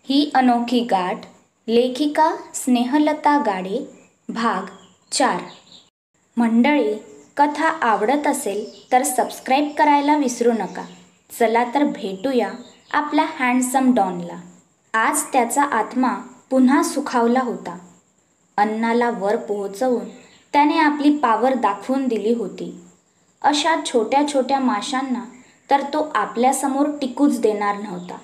ही अनोखी गाठ. लेखिका स्नेहलता गाडे. भाग 4. मंडळी, कथा आवडत असेल तर सबस्क्राईब करायला विसरू नका. चला तर भेटूया आपल्या हँडसम डॉनला. आज त्याचा आत्मा पुन्हा सुखावला होता. अन्नाला वर पोहोचवून त्याने आपली पावर दाखवून दिली होती. अशा छोट्या छोट्या माशांना तर तो आपल्यासमोर टिकूच देणार नव्हता.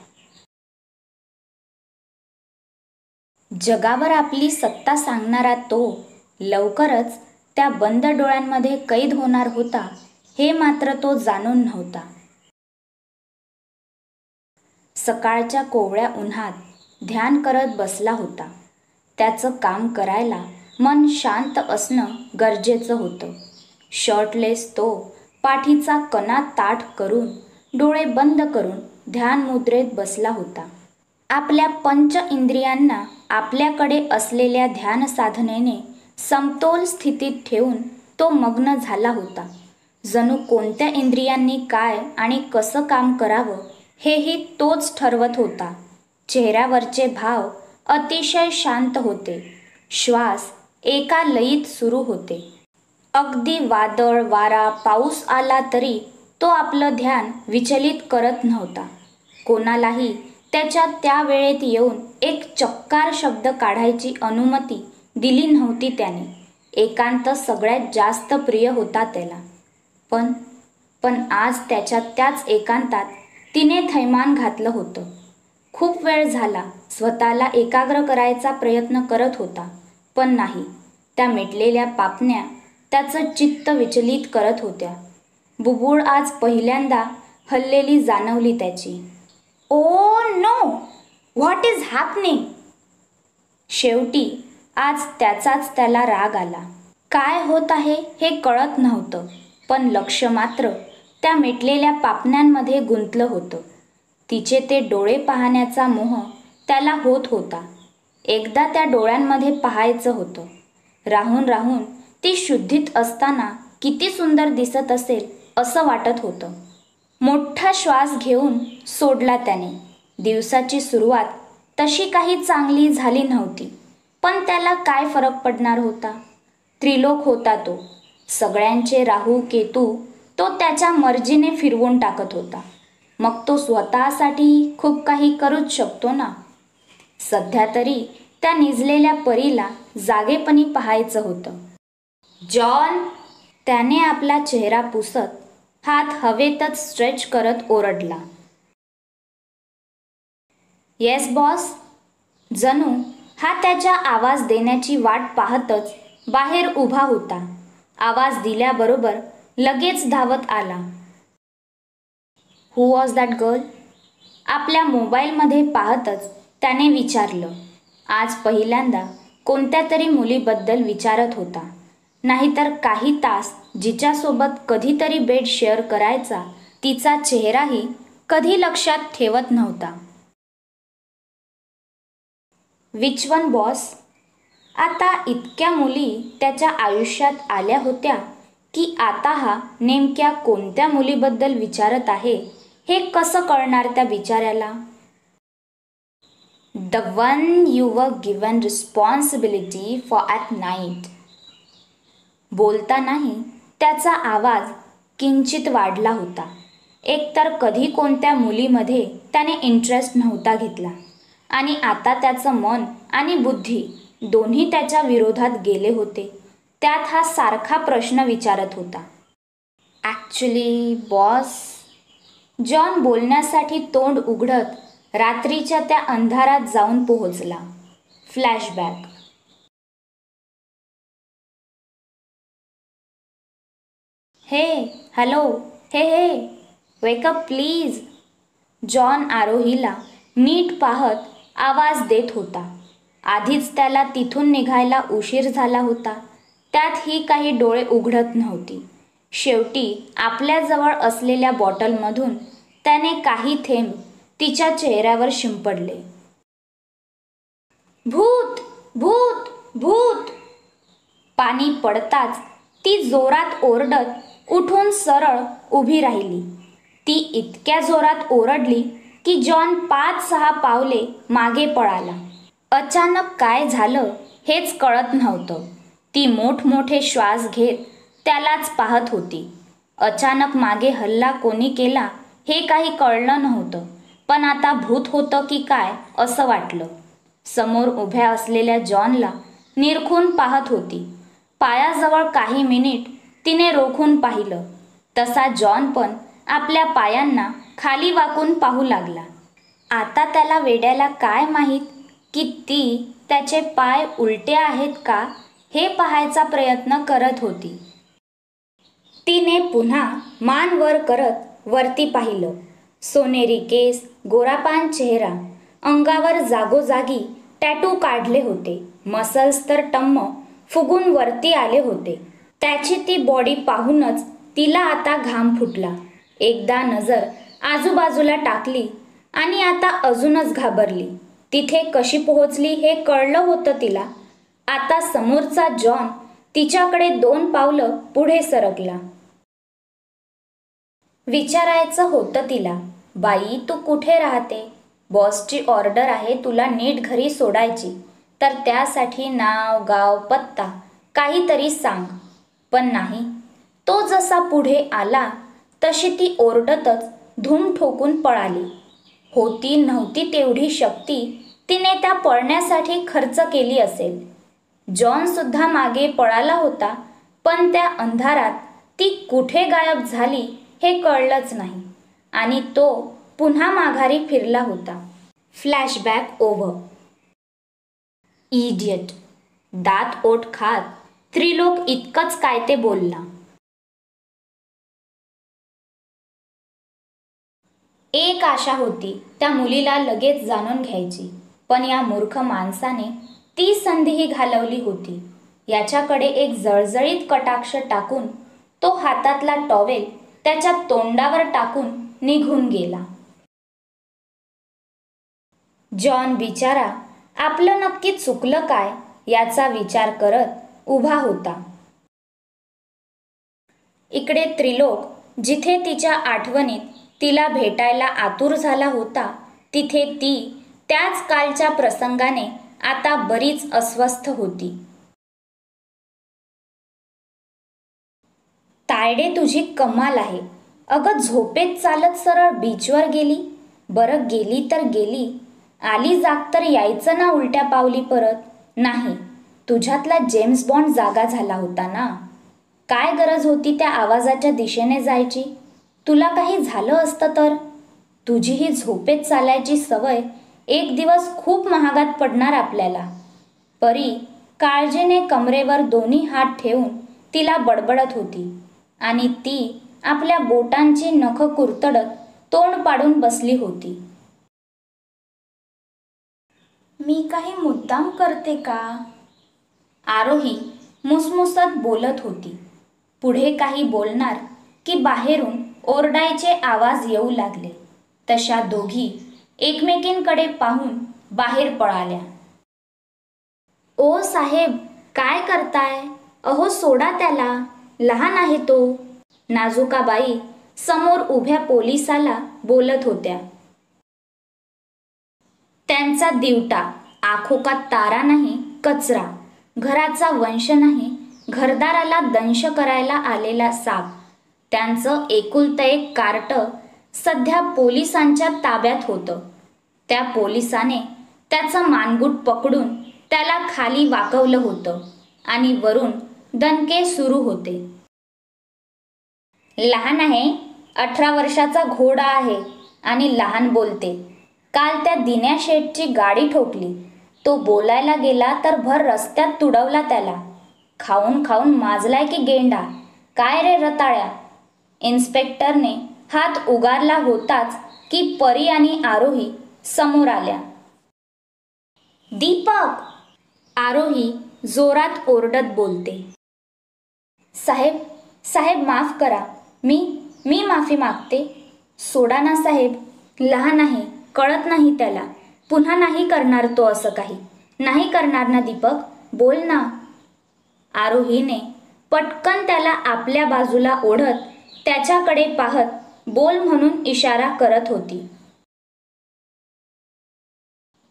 जगावर आपली सत्ता सांगणारा तो लवकरच त्या बंद डोळ्यांमध्ये कैद होणार होता, हे मात्र तो जाणून नव्हता. सकाळच्या कोवळ्या उन्हात ध्यान करत बसला होता. त्याचं काम करायला मन शांत असणं गरजेचं होतं. शर्टलेस तो पाठीचा कणा ताठ करून डोळे बंद करून ध्यान मुद्रेत बसला होता. आपल्या पंच इंद्रियांना आपल्याकडे असलेल्या ध्यान साधनेने समतोल स्थितीत ठेवून तो मग्न झाला होता. जणू कोणत्या इंद्रियांनी काय आणि कसं काम करावं हेही तोच ठरवत होता. चेहऱ्यावरचे भाव अतिशय शांत होते. श्वास एका लयीत सुरू होते. अगदी वादळ, वारा, पाऊस आला तरी तो आपलं ध्यान विचलित करत नव्हता. कोणालाही त्याच्या त्या वेळेत येऊन एक चक्कार शब्द काढायची अनुमती दिली नव्हती त्याने. एकांत सगळ्यात जास्त प्रिय होता त्याला. पण आज त्याच्या त्याच एकांतात तिने थैमान घातलं होतं. खूप वेळ झाला स्वतःला एकाग्र करायचा प्रयत्न करत होता, पण नाही. त्या मिटलेल्या पापण्या त्याचं चित्त विचलित करत होत्या. बुबुळ आज पहिल्यांदा हललेली जाणवली त्याची. Oh no, what is happening? शेवटी आज त्याचाच त्याला राग आला. काय होत आहे हे कळत नव्हतं, पण लक्ष मात्र त्या मिटलेल्या पापण्यांमध्ये गुंतलं होतं. तिचे ते डोळे पाहण्याचा मोह त्याला होत होता. एकदा त्या डोळ्यांमध्ये पाहायचं होतं. राहून राहून ती शुद्धीत असताना किती सुंदर दिसत असेल असं वाटत होतं. मोठा श्वास घेऊन सोडला त्याने. दिवसाची सुरुवात तशी काही चांगली झाली नव्हती, पण त्याला काय फरक पडणार होता? त्रिलोक होता तो. सगळ्यांचे राहू केतू तो त्याच्या मर्जीने फिरवून टाकत होता. मग तो स्वतःसाठी खूप काही करूच शकतो ना. सध्या तरी त्या निजलेल्या परीला जागेपणी पाहायचं होतं. जॉन, त्याने आपला चेहरा पुसत हात हवेतच स्ट्रेच करत ओरडला. Yes boss. जणू हा त्याच्या आवाज देण्याची वाट पाहतच बाहेर उभा होता. आवाज दिल्याबरोबर लगेच धावत आला. Who was that girl? आपल्या मोबाईलमध्ये पाहतच त्याने विचारलं. आज पहिल्यांदा कोणत्या तरी मुलीबद्दल विचारत होता. नाहीतर काही तास जिच्यासोबत कधीतरी बेड शेअर करायचा तिचा चेहराही कधी लक्षात ठेवत नव्हता. Which one boss? आता इतक्या मुली त्याच्या आयुष्यात आल्या होत्या की आता हा नेमक्या कोणत्या मुलीबद्दल विचारत आहे हे कसं कळणार त्या बिचाऱ्याला? The one you were given responsibility for at night. बोलतानाही त्याचा आवाज किंचित वाढला होता. एकतर कधी कोणत्या मुलीमध्ये त्याने इंटरेस्ट नव्हता घेतला आणि आता त्याचं मन आणि बुद्धी दोन्ही त्याच्या विरोधात गेले होते. त्यात हा सारखा प्रश्न विचारत होता. Actually boss. जॉन बोलण्यासाठी तोंड उघडत रात्रीच्या त्या अंधारात जाऊन पोहोचला. फ्लॅशबॅक. हे हॅलो, हे वेकअप प्लीज. जॉन आरोहीला नीट पाहत आवाज देत होता. आधीच त्याला तिथून निघायला उशीर झाला होता. त्यात ही काही डोळे उघडत नव्हती. शेवटी आपल्याजवळ असलेल्या बॉटलमधून त्याने काही थेंब तिच्या चेहऱ्यावर शिंपडले. भूत भूत भूत. पाणी पडताच ती जोरात ओरडत उठून सरळ उभी राहिली. ती इतक्या जोरात ओरडली की जॉन 5-6 पावले मागे पळाला. अचानक काय झालं हेच कळत नव्हतं. ती मोठमोठे श्वास घेत त्यालाच पाहत होती. अचानक मागे हल्ला कोणी केला हे काही कळलं नव्हतं, पण आता भूत होतं की काय असं वाटलं. समोर उभ्या असलेल्या जॉनला निरखून पाहत होती. पायाजवळ काही मिनिट तिने रोखून पाहिलं. तसा जॉन पण आपल्या पायांना खाली वाकून पाहू लागला. आता त्याला वेड्याला काय माहीत की ती त्याचे पाय उलटे आहेत का हे पाहायचा प्रयत्न करत होती. तिने पुन्हा मान वर करत वरती पाहिलं. सोनेरी केस, गोरापान चेहरा, अंगावर जागोजागी टॅटू काढले होते. मसल्स तर टम्म फुगून वरती आले होते. त्याची ती बॉडी पाहूनच तिला आता घाम फुटला. एकदा नजर आजूबाजूला टाकली आणि आता अजूनच घाबरली. तिथे कशी पोहोचली हे कळलं होतं तिला. आता समोरचा जॉन तिच्याकडे 2 पावलं पुढे सरकला. विचारायचं होतं तिला, बाई तू कुठे राहते? बॉसची ऑर्डर आहे तुला नीट घरी सोडायची, तर त्यासाठी नाव, गाव, पत्ता काहीतरी सांग. पण नाही, तो जसा पुढे आला तशी ती ओरडतच धूम ठोकून पळाली. होती नव्हती तेवढी शक्ती तिने त्या पळण्यासाठी खर्च केली असेल. जॉन सुद्धा मागे पळाला होता, पण त्या अंधारात ती कुठे गायब झाली हे कळलंच नाही आणि तो पुन्हा माघारी फिरला होता. Flashback over. इडियट. दात ओठ खात त्रिलोक इतकंच काय ते बोलला. एक आशा होती त्या मुलीला लगेच जाणून घ्यायची, पण या मूर्ख माणसाने ती संधीही घालवली होती. याच्याकडे एक जळजळीत कटाक्ष टाकून तो हातातला टॉवेल त्याच्या तोंडावर टाकून निघून गेला. जॉन बिचारा आपलं नक्की चुकलं काय याचा विचार करत उभा होता. इकडे त्रिलोक जिथे तिच्या आठवणीत तिला भेटायला आतुर झाला होता, तिथे ती त्याच कालच्या प्रसंगाने आता बरीच अस्वस्थ होती. तायडे तुझी कमाल आहे. अगं झोपेत चालत सरळ बीचवर गेली. बरं गेली तर गेली, आली जाग तर यायचं ना उलट्या पावली परत. नाही, तुझ्यातला जेम्स बॉन्ड जागा झाला होता ना. काय गरज होती त्या आवाजाच्या दिशेने जायची? तुला काही झालं असतं तर? तुझी ही झोपेत चालायची सवय एक दिवस खूप महागात पडणार आपल्याला. परी काळजीने कमरेवर दोन्ही हात ठेवून तिला बडबडत होती आणि ती आपल्या बोटांची नखं कुरतडत तोंड पाडून बसली होती. मी काही मुद्दाम करते का? आरोही मुसमुसत बोलत होती. पुढे काही बोलणार की बाहेरून ओरडायचे आवाज येऊ लागले. तशा दोघी एकमेकींकडे पाहून बाहेर पळाल्या. ओ साहेब, काय करताय? अहो सोडा त्याला, लहान आहे तो. नाजुकाबाई समोर उभ्या पोलिसाला बोलत होत्या. त्यांचा दिवटा, आंखों का तारा नाही कचरा, घराचा वंश नाही, घरदाराला दंश करायला आलेला साप. त्यांचं एकुलतं एक कार्टं सध्या पोलिसांच्या ताब्यात होतं. त्या पोलिसाने त्याचं मानगूट पकडून त्याला खाली वाकवलं होतं आणि वरून दणके सुरू होते. लहान आहे, 18 वर्षाचा घोडा आहे आणि लहान बोलते. काल त्या दिन्या शेठची गाडी ठोकली. तो बोलायला गेला तर भर रस्त्यात तुडवला त्याला. खाऊन खाऊन माजलाय की गेंडा. काय रे रताळ्या? इन्स्पेक्टरने हात उगारला होताच की परी आणि आरोही समोर आल्या. दीपक! आरोही जोरात ओरडत बोलते. साहेब, साहेब माफ करा. मी माफी मागते. सोडा ना साहेब, लहान आहे, कळत नाही त्याला. पुन्हा नाही करणार तो असं काही. नाही करणार ना दीपक? बोल ना. आरोहीने पटकन त्याला आपल्या बाजूला ओढत त्याच्याकडे पाहत बोल म्हणून इशारा करत होती.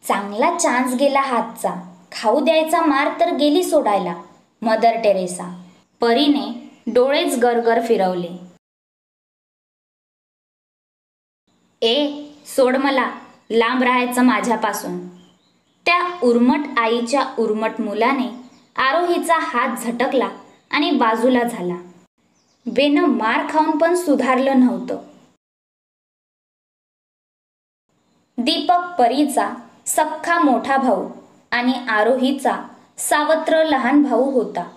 चांगला चान्स गेला हातचा, खाऊ द्यायचा मार तर गेली सोडायला मदर टेरेसा. परीने डोळेच गरगर फिरवले. सोड मला, लांब राहायचं माझ्यापासून. त्या उर्मट आईच्या उर्मट मुलाने आरोहीचा हात झटकला आणि बाजूला झाला. बेनं मार खाऊन पण सुधारलं नव्हतं. दीपक परीचा सख्खा मोठा भाऊ आणि आरोहीचा सावत्र लहान भाऊ होता.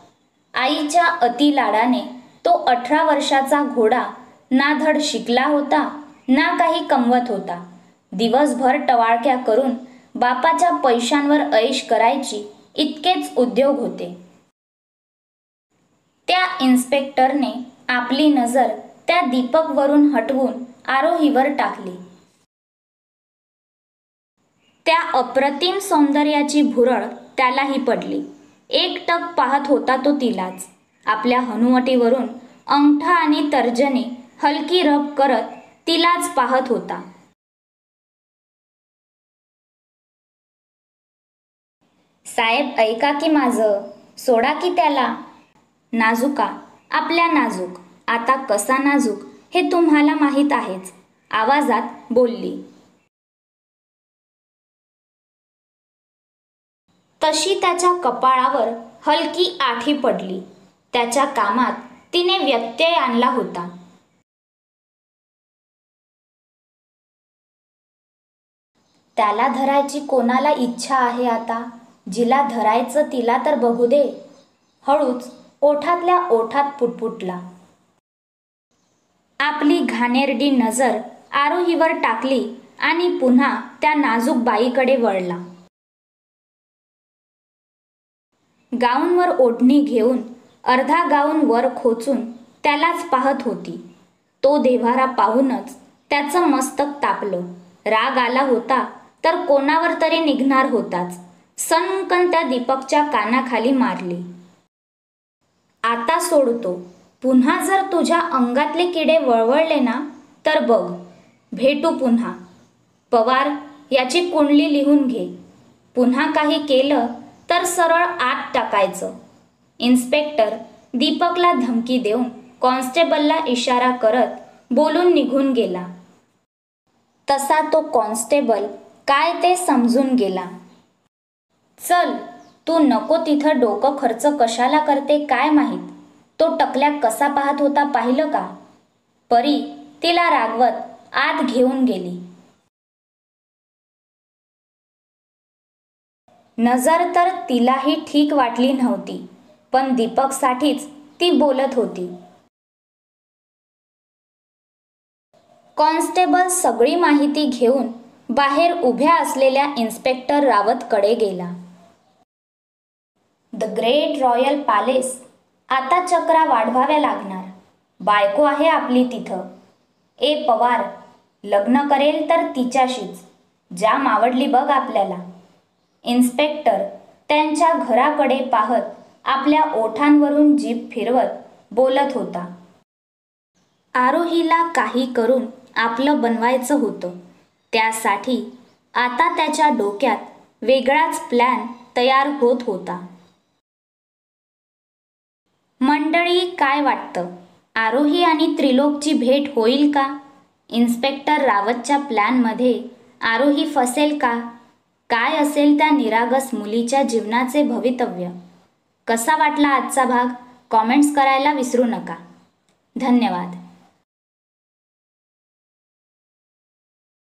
आईच्या अतिलाडाने तो 18 वर्षाचा घोडा ना धड शिकला होता ना काही कमवत होता. दिवसभर टवाळक्या करून बापाच्या पैशांवर ऐश करायची इतकेच उद्योग होते. त्या इन्स्पेक्टरने आपली नजर त्या दीपकवरून हटवून आरोहीवर टाकली. त्या अप्रतिम सौंदर्याची भुरळ त्यालाही पडली. एकटक पाहत होता तो तिलाच. आपल्या हनुवटीवरून अंगठा आणि तर्जनी हलकी रब करत तिलाच पाहत होता. साहेब ऐका की माझं, सोडा की त्याला. नाजुका, आपल्या नाजूक, आता कसा नाजूक हे तुम्हाला माहीत आहेच, आवाजात बोलली. तशी त्याच्या कपाळावर हलकी आठी पडली. त्याच्या कामात तिने व्यत्यय आणला होता. त्याला धरायची कोणाला इच्छा आहे आता? जिला धरायचं तिला तर बघू दे. हळूच ओठातल्या ओठात पुटपुटला. आपली घाणेरडी नजर आरोहीवर टाकली आणि पुन्हा त्या नाजूक बाईकडे वळला. गाऊनवर ओढणी घेऊन अर्धा गाऊन वर खोचून त्यालाच पाहत होती. तो देव्हारा पाहूनच त्याचं मस्तक तापलं. राग आला होता तर कोणावर तरी निघणार होताच. सनकन त्या दीपकच्या कानाखाली मारली. आता सोडतो. पुन्हा जर तुझ्या अंगातले किडे वळवळले ना तर बघ, भेटू पुन्हा. पवार, याची कुंडली लिहून घे. पुन्हा काही केलं तर सरळ आत टाकायचं. इन्स्पेक्टर दीपकला धमकी देऊन कॉन्स्टेबलला इशारा करत बोलून निघून गेला. तसा तो कॉन्स्टेबल काय ते समजून गेला. चल, तू नको तिथं डोकं खर्च कशाला करते काय माहीत. तो टकल्या कसा पाहत होता पाहिलं का? परी तिला रागवत आत घेऊन गेली. नजर तर तिलाही ठीक वाटली नव्हती, पण दीपकसाठीच ती बोलत होती. कॉन्स्टेबल सगळी माहिती घेऊन बाहेर उभ्या असलेल्या इन्स्पेक्टर रावतकडे गेला. The great royal palace. आता चक्रा वाढवाव्या लागणार. बायको आहे आपली तिथं. पवार, लग्न करेल तर तिच्याशीच. जाम आवडली बघ आपल्याला. इन्स्पेक्टर त्यांच्या घराकडे पाहत आपल्या ओठांवरून जीभ फिरवत बोलत होता. आरोहीला काही करून आपलं बनवायचं होतं. त्यासाठी आता त्याच्या डोक्यात वेगळाच प्लॅन तयार होत होता. मंडळी, काय वाटतं? आरोही आणि त्रिलोकची भेट होईल का? इन्स्पेक्टर रावतच्या प्लॅनमध्ये आरोही फसेल का? काय असेल त्या निरागस मुलीच्या जीवनाचे भवितव्य? कसा वाटला आजचा भाग? कॉमेंट्स करायला विसरू नका. धन्यवाद.